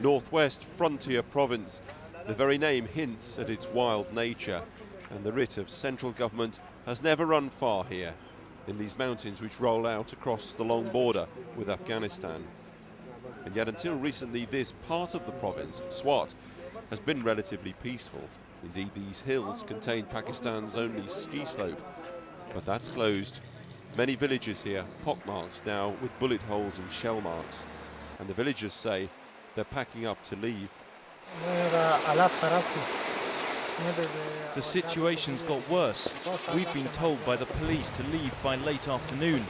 northwest frontier province. The very name hints at its wild nature, and the writ of central government has never run far here, in these mountains which roll out across the long border with Afghanistan. And yet until recently this part of the province, Swat, has been relatively peaceful. Indeed, these hills contain Pakistan's only ski slope, but that's closed. Many villages here pockmarked now with bullet holes and shell marks, and the villagers say they're packing up to leave. The situation's got worse. We've been told by the police to leave by late afternoon.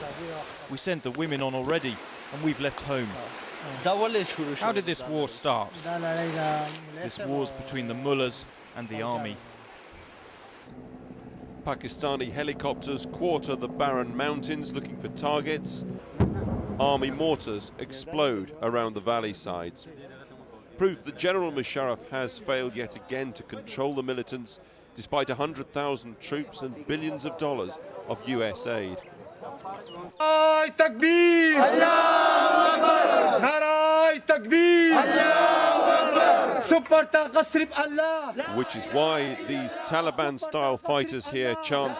We sent the women on already, and we've left home. How did this war start? This war's between the mullahs and the army. Pakistani helicopters quarter the barren mountains looking for targets. Army mortars explode around the valley sides. Proof that General Musharraf has failed yet again to control the militants, despite 100,000 troops and billions of dollars of US aid. Takbir! Allahu Akbar! Narai Takbir! Allahu Akbar! Super Taqasrib Allah! Which is why these Taliban-style fighters here chant,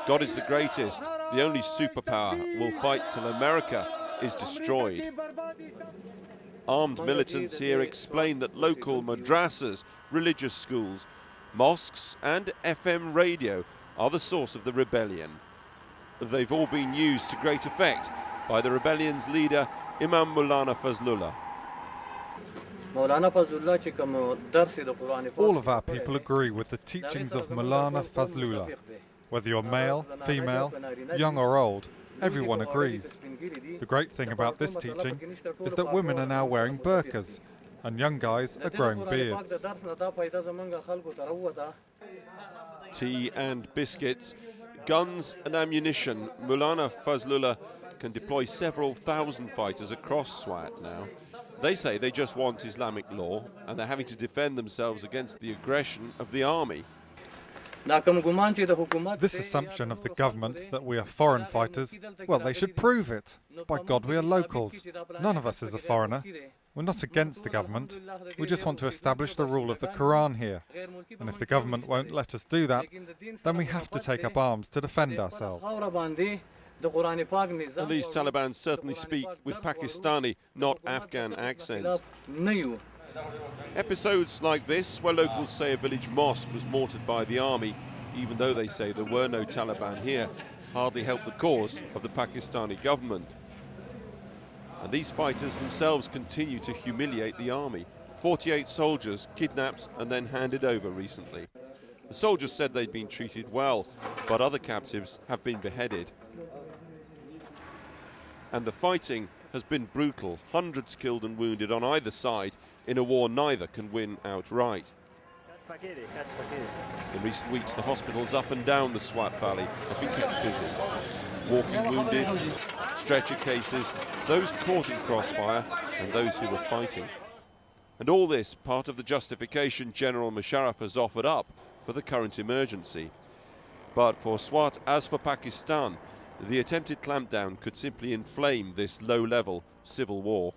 "God is the greatest, the only superpower will fight till America is destroyed." Armed militants here explain that local madrasas, religious schools, mosques and FM radio are the source of the rebellion. They've all been used to great effect by the rebellion's leader, Imam Maulana Fazlullah. All of our people agree with the teachings of Maulana Fazlullah. Whether you're male, female, young or old, everyone agrees. The great thing about this teaching is that women are now wearing burqas and young guys are growing beards. Tea and biscuits, guns and ammunition. Maulana Fazlullah can deploy several thousand fighters across Swat now. They say they just want Islamic law and they're having to defend themselves against the aggression of the army. This assumption of the government that we are foreign fighters, well, they should prove it. By God, we are locals. None of us is a foreigner. We're not against the government. We just want to establish the rule of the Quran here. And if the government won't let us do that, then we have to take up arms to defend ourselves. And these Taliban certainly speak with Pakistani, not Afghan accents. Episodes like this, where locals say a village mosque was mortared by the army, even though they say there were no Taliban here, hardly help the cause of the Pakistani government. And these fighters themselves continue to humiliate the army. 48 soldiers kidnapped and then handed over recently. The soldiers said they'd been treated well, but other captives have been beheaded. And the fighting has been brutal, hundreds killed and wounded on either side, in a war neither can win outright. In recent weeks, the hospitals up and down the Swat Valley have been kept busy. Walking wounded, stretcher cases, those caught in crossfire, and those who were fighting. And all this part of the justification General Musharraf has offered up for the current emergency. But for Swat, as for Pakistan, the attempted clampdown could simply inflame this low-level civil war.